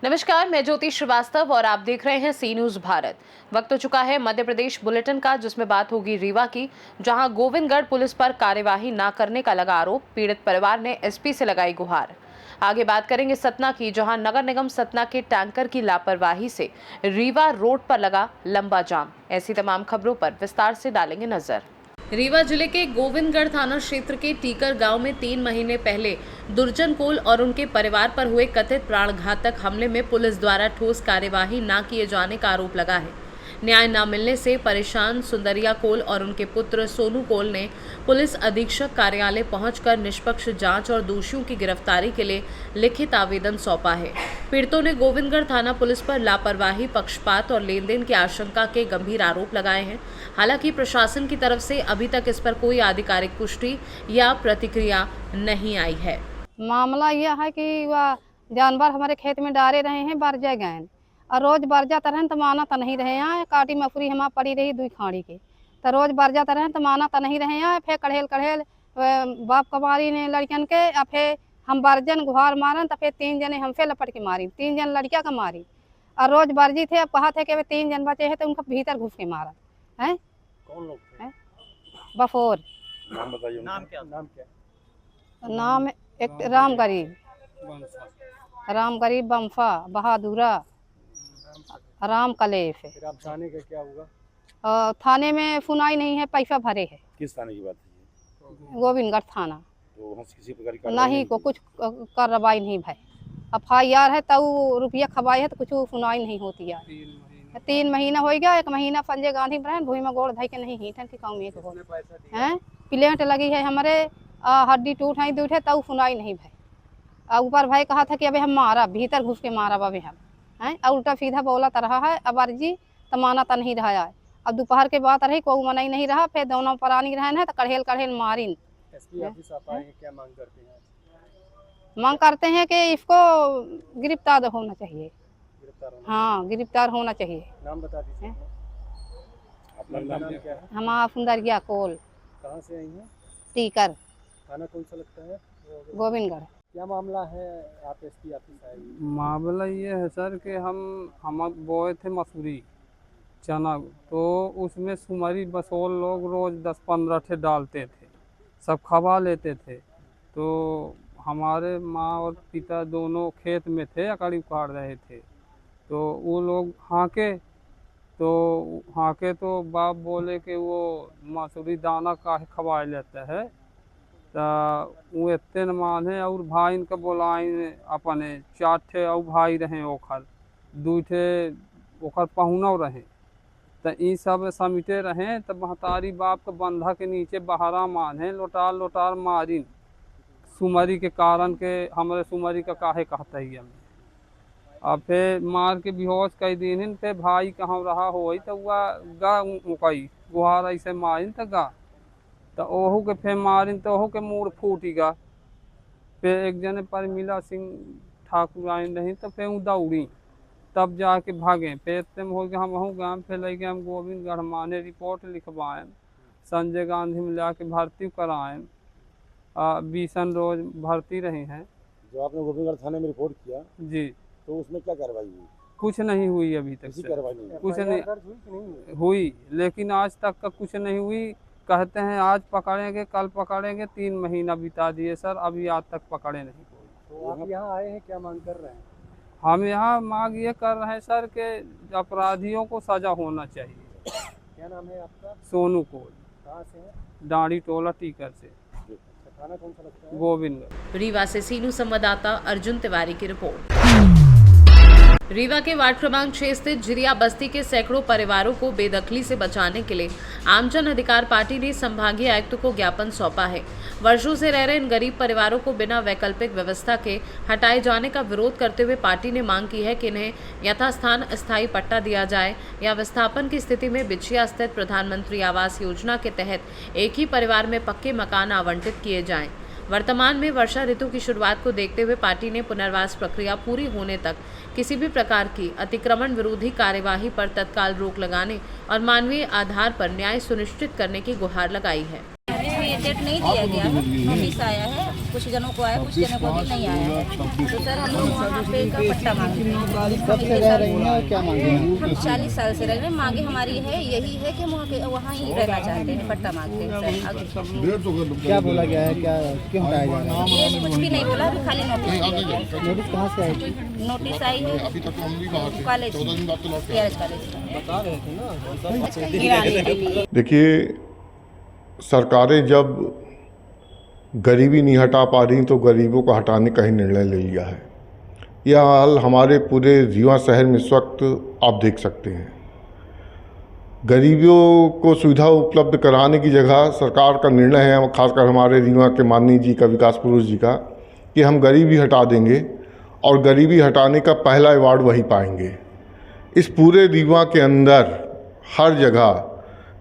नमस्कार, मैं ज्योति श्रीवास्तव और आप देख रहे हैं सी न्यूज भारत। वक्त हो चुका है मध्य प्रदेश बुलेटिन का, जिसमें बात होगी रीवा की, जहां गोविंदगढ़ पुलिस पर कार्यवाही न करने का लगा आरोप। पीड़ित परिवार ने एसपी से लगाई गुहार। आगे बात करेंगे सतना की, जहां नगर निगम सतना के टैंकर की लापरवाही से रीवा रोड पर लगा लंबा जाम। ऐसी तमाम खबरों पर विस्तार से डालेंगे नजर। रीवा जिले के गोविंदगढ़ थाना क्षेत्र के टीकर गांव में 3 महीने पहले दुर्जन कोल और उनके परिवार पर हुए कथित प्राणघातक हमले में पुलिस द्वारा ठोस कार्यवाही न किए जाने का आरोप लगा है। न्याय न मिलने से परेशान सुंदरिया कोल और उनके पुत्र सोनू कोल ने पुलिस अधीक्षक कार्यालय पहुंचकर निष्पक्ष जांच और दोषियों की गिरफ्तारी के लिए लिखित आवेदन सौंपा है। पीड़ितों ने गोविंदगढ़ थाना पुलिस पर लापरवाही, पक्षपात और लेन देन की आशंका के गंभीर आरोप लगाए हैं। हालांकि प्रशासन की तरफ से अभी तक इस पर कोई आधिकारिक पुष्टि या प्रतिक्रिया नहीं आई है। मामला यह है कि वह जानवर हमारे खेत में डाले रहे हैं, बरजा गए और रोज बरजा तरह तो माना तो नहीं रहे यहाँ। काटी मफरी हमारा पड़ी रही 2 खाड़ी के, तो रोज बरजा तरह तो माना तो नहीं रहे यहाँ। फिर कढ़ेल बाप कमारी ने लड़कियन के, और फिर हम बरजन गुहार मारन, तो फिर 3 जने हमसे लपट के मारी, 3 जन लड़किया का मारी। और रोज बरजी थे, अब कहा थे कि 3 जन बचे हैं तो उनका भीतर घुस के मारा है। कौन लोग थे? बफोर। नाम बताइए। नाम क्या? नाम एक राम गरीब बम्फा बहादुरा राम कलेफ। फिर आप थाने का क्या हुआ? थाने में सुनाई नहीं है, पैसा भरे है। किस थाने की बात है? गोविंदगढ़ थाना। तो वहाँ से किसी प्रकार की कार्रवाई नहीं को कुछ कार्रवाई नहीं भाई। FIR है तो रुपया खबाई है तो कुछ सुनाई नहीं होती है। 3 महीना हो गया। 1 महीना संजय गांधी बहन भूमि में गोड़ धई के नहीं ही ठन काम एक है। प्लेट लगी है हमारे, हड्डी टूट है तब सुनाई नहीं भाई। ऊपर भाई कहा था कि अबे हम मारा, भीतर घुस के मारा अबे हम है। उल्टा सीधा बोला तो रहा है। अब अर्जी तो माना तो नहीं रहा है। अब दोपहर के बाद रही कोई मना ही नहीं रहा। फिर दोनों परानी रहन है तो कढ़ेल मारिन। एसपी ऑफिस आप आए हैं, क्या मांग करते हैं? मांग करते हैं कि इसको गिरफ्तार होना चाहिए। हाँ, गिरफ्तार होना चाहिए। नाम बता दीजिए। अपना नाम क्या है? हमारा सुंदरिया कोल। कहाँ से आई हैं? टीकर। थाना कौन सा लगता है? गोविंदगढ़। क्या मामला है, आप एसपी ऑफिस आए? मामला ये है सर कि हम बोए थे मसूरी चना, तो उसमें सुमरी बसोल लोग रोज़ 10-15 ठे डालते थे, सब खबा लेते थे। तो हमारे माँ और पिता दोनों खेत में थे, अकड़ी उखाड़ रहे थे। तो वो लोग हाँके तो बाप बोले कि वो मसूरी दाना काहे खबा लेता है। तो वो इतने न माने और भाई इनका बोलाई अपने 4 ठे और भाई रहे, ओखर 2 ठे ओखर पहुना रहे। तो ये सब समिटे रहे। तो महतारी बाप के बंधा के नीचे बहरा माने लोटार मारिन सुमरी के कारण के, हमारे सुमरी का काहे कहता ही हमें। अब फिर मार के बेहोश कर दिन। फिर भाई कहाँ रहा हो तो वह गा मुकई गुहार ऐसे मारिन तो गा, तो ओहू के फिर मारिन तो ओहू के मूड फूटी गा। फिर एक जने परमिला सिंह ठाकुर आइन रही, तो फिर दौड़ी तब जाके भागे। फिर इतने में हो गया हम वहाँ गए। फिर लगे हम गोविंदगढ़ माने रिपोर्ट लिखवाएँ, संजय गांधी में लाके भर्ती कराएँ। 20 रोज भर्ती रहे हैं। जो आपने गोविंदगढ़ थाने में रिपोर्ट किया जी, तो उसमें क्या कार्रवाई हुई? कुछ नहीं हुई अभी तक। किसी कार्रवाई नहीं कुछ नहीं नहीं हुई, लेकिन आज तक का कुछ नहीं हुई। कहते हैं आज पकड़ेंगे, कल पकड़ेंगे, 3 महीना बिता दिए सर, अभी आज तक पकड़े नहीं कोई। तो आप यहाँ आए हैं, क्या मांग कर रहे हैं? हम यहाँ मांग ये कर रहे हैं सर कि अपराधियों को सजा होना चाहिए। क्या नाम है आपका? सोनू कोल। कहाँ से है? डांडी टोला टीकर से। थाना कौन सा लगता है? गोविंदगढ़। रीवा से सी न्यूज संवाददाता अर्जुन तिवारी की रिपोर्ट। रीवा के वार्ड क्रमांक 6 स्थित जिरिया बस्ती के सैकड़ों परिवारों को बेदखली से बचाने के लिए आमजन अधिकार पार्टी ने संभागीय आयुक्त को ज्ञापन सौंपा है। वर्षों से रह रहे इन गरीब परिवारों को बिना वैकल्पिक व्यवस्था के हटाए जाने का विरोध करते हुए पार्टी ने मांग की है कि इन्हें यथास्थान अस्थायी पट्टा दिया जाए या विस्थापन की स्थिति में बिछिया स्थित प्रधानमंत्री आवास योजना के तहत एक ही परिवार में पक्के मकान आवंटित किए जाएं। वर्तमान में वर्षा ऋतु की शुरुआत को देखते हुए पार्टी ने पुनर्वास प्रक्रिया पूरी होने तक किसी भी प्रकार की अतिक्रमण विरोधी कार्यवाही पर तत्काल रोक लगाने और मानवीय आधार पर न्याय सुनिश्चित करने की गुहार लगाई है। डेट नहीं दिया गया है, नोटिस आया है, कुछ जनों को आया, कुछ जनों को अभी नहीं आया है। तो सर हम लोग वहाँ पे का पट्टा मांगते हैं। कब से रह रही हैं और क्या मांगे हैं? हम 40 साल से रह रहे हैं। मांगे हमारी है यही है कि हम वहाँ ही रहना चाहते हैं, पट्टा मांगते हैं सर। क्या बोला गया है, क्या क्यों हटाया जा रहा है? ये कुछ भी नहीं बोला, अभी खाली नोटिस। नोटिस कहाँ से आई थी? नोटिस आई है कॉलेज, PRS कॉलेज। देखिए, सरकारें जब गरीबी नहीं हटा पा रही तो गरीबों को हटाने का ही निर्णय ले लिया है। यह हाल हमारे पूरे रीवा शहर में इस वक्त आप देख सकते हैं। गरीबों को सुविधा उपलब्ध कराने की जगह सरकार का निर्णय है, खासकर हमारे रीवा के माननीय जी का, विकास पुरुष जी का, कि हम गरीबी हटा देंगे और गरीबी हटाने का पहला अवार्ड वही पाएंगे। इस पूरे रीवा के अंदर हर जगह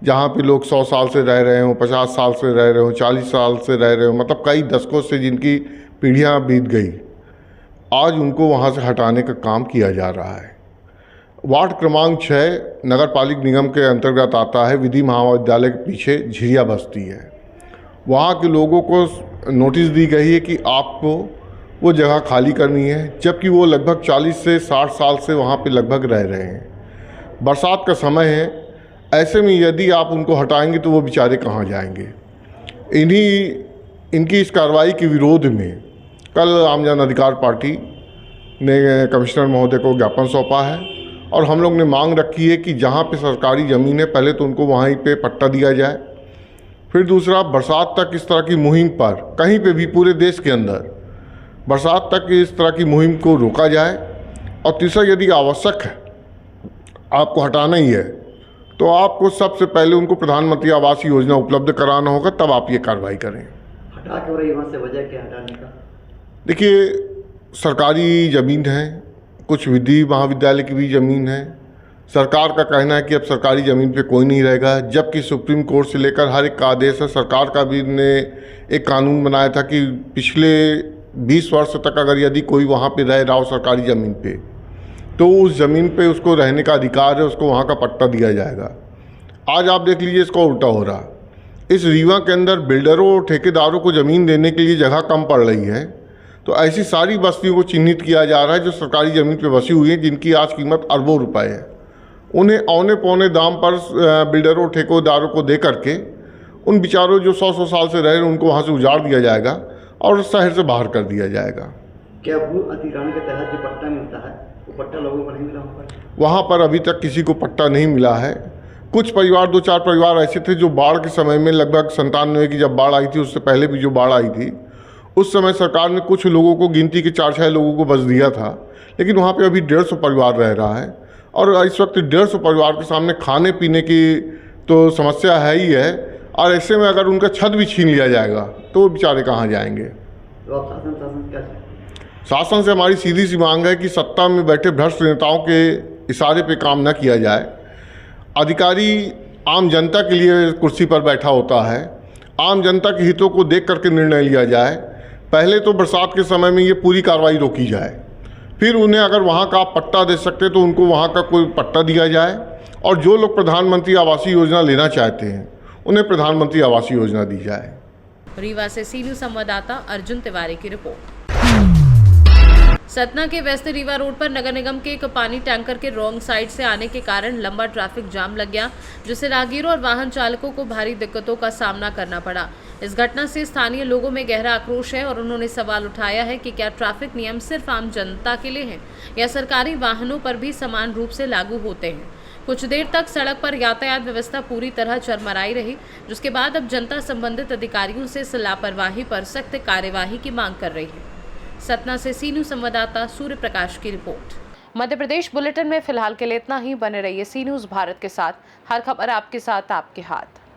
जहाँ पे लोग 100 साल से रह रहे हों, 50 साल से रह रहे हों, 40 साल से रह रहे हों, मतलब कई दशकों से जिनकी पीढ़ियाँ बीत गई, आज उनको वहाँ से हटाने का काम किया जा रहा है। वार्ड क्रमांक 6 नगर पालिक निगम के अंतर्गत आता है। विधि महाविद्यालय के पीछे झिरिया बस्ती है। वहाँ के लोगों को नोटिस दी गई है कि आपको वो जगह खाली करनी है, जबकि वो लगभग 40 से 60 साल से वहाँ पे लगभग रह रहे हैं। बरसात का समय है, ऐसे में यदि आप उनको हटाएंगे तो वो बेचारे कहाँ जाएंगे। इनकी इस कार्रवाई के विरोध में कल आम जन अधिकार पार्टी ने कमिश्नर महोदय को ज्ञापन सौंपा है और हम लोग ने मांग रखी है कि जहाँ पे सरकारी ज़मीन है पहले तो उनको वहीं पे पट्टा दिया जाए, फिर दूसरा बरसात तक इस तरह की मुहिम पर कहीं पे भी पूरे देश के अंदर बरसात तक इस तरह की मुहिम को रोका जाए, और तीसरा यदि आवश्यक है आपको हटाना ही है तो आपको सबसे पहले उनको प्रधानमंत्री आवास योजना उपलब्ध कराना होगा, तब आप ये कार्रवाई करें। हटा क्यों रही वहाँ से, वजह क्या हटाने का? देखिए, सरकारी ज़मीन है, कुछ विधि महाविद्यालय की भी ज़मीन है। सरकार का कहना है कि अब सरकारी ज़मीन पे कोई नहीं रहेगा, जबकि सुप्रीम कोर्ट से लेकर हर एक का आदेश है। सरकार का भी ने एक कानून बनाया था कि पिछले 20 वर्ष तक अगर यदि कोई वहाँ पे रह रहा हो सरकारी ज़मीन पे, तो उस ज़मीन पे उसको रहने का अधिकार है, उसको वहाँ का पट्टा दिया जाएगा। आज आप देख लीजिए इसका उल्टा हो रहा। इस रीवा के अंदर बिल्डरों और ठेकेदारों को ज़मीन देने के लिए जगह कम पड़ रही है, तो ऐसी सारी बस्तियों को चिन्हित किया जा रहा है जो सरकारी ज़मीन पे बसी हुई हैं, जिनकी आज कीमत अरबों रुपए है। उन्हें औने पौने दाम पर बिल्डरों ठेकेदारों को दे करके उन बेचारों जो 100 साल से रह रहे हैं उनको वहाँ से उजाड़ दिया जाएगा और शहर से बाहर कर दिया जाएगा। क्या भू अधिग्रहण के तहत जो पट्टा मिलता है वो पट्टा लोगों को नहीं मिला? वहाँ पर अभी तक किसी को पट्टा नहीं मिला है। कुछ परिवार, 2-4 परिवार ऐसे थे जो बाढ़ के समय में, लगभग 97 की जब बाढ़ आई थी, उससे पहले भी जो बाढ़ आई थी, उस समय सरकार ने कुछ लोगों को, गिनती के 4-6 लोगों को बस दिया था, लेकिन वहाँ पे अभी 150 परिवार रह रहा है। और इस वक्त 150 परिवार के सामने खाने पीने की तो समस्या है ही है, और ऐसे में अगर उनका छत भी छीन लिया जाएगा तो वो बेचारे कहाँ जाएंगे। तो आप शासन क्या चाहते हैं? शासन से हमारी सीधी सी मांग है कि सत्ता में बैठे भ्रष्ट नेताओं के इशारे पे काम न किया जाए। अधिकारी आम जनता के लिए कुर्सी पर बैठा होता है, आम जनता के हितों को देख करके निर्णय लिया जाए। पहले तो बरसात के समय में ये पूरी कार्रवाई रोकी जाए, फिर उन्हें अगर वहाँ का आप पट्टा दे सकते तो उनको वहाँ का कोई पट्टा दिया जाए, और जो लोग प्रधानमंत्री आवास योजना लेना चाहते हैं उन्हें प्रधानमंत्री आवास योजना दी जाए। रीवा से सी न्यूज़ संवाददाता अर्जुन तिवारी की रिपोर्ट। सतना के वेस्ट रीवा रोड पर नगर निगम के एक पानी टैंकर के रॉन्ग साइड से आने के कारण लंबा ट्रैफिक जाम लग गया, जिससे राहगीरों और वाहन चालकों को भारी दिक्कतों का सामना करना पड़ा। इस घटना से स्थानीय लोगों में गहरा आक्रोश है और उन्होंने सवाल उठाया है कि क्या ट्रैफिक नियम सिर्फ आम जनता के लिए हैं या सरकारी वाहनों पर भी समान रूप से लागू होते हैं। कुछ देर तक सड़क पर यातायात व्यवस्था पूरी तरह चरमराई रही, जिसके बाद अब जनता संबंधित अधिकारियों से इस लापरवाही पर सख्त कार्यवाही की मांग कर रही है। सतना से सी न्यूज़ संवाददाता सूर्य प्रकाश की रिपोर्ट। मध्य प्रदेश बुलेटिन में फिलहाल के लिए इतना ही। बने रहिए सी न्यूज़ भारत के साथ। हर खबर आपके साथ, आपके हाथ।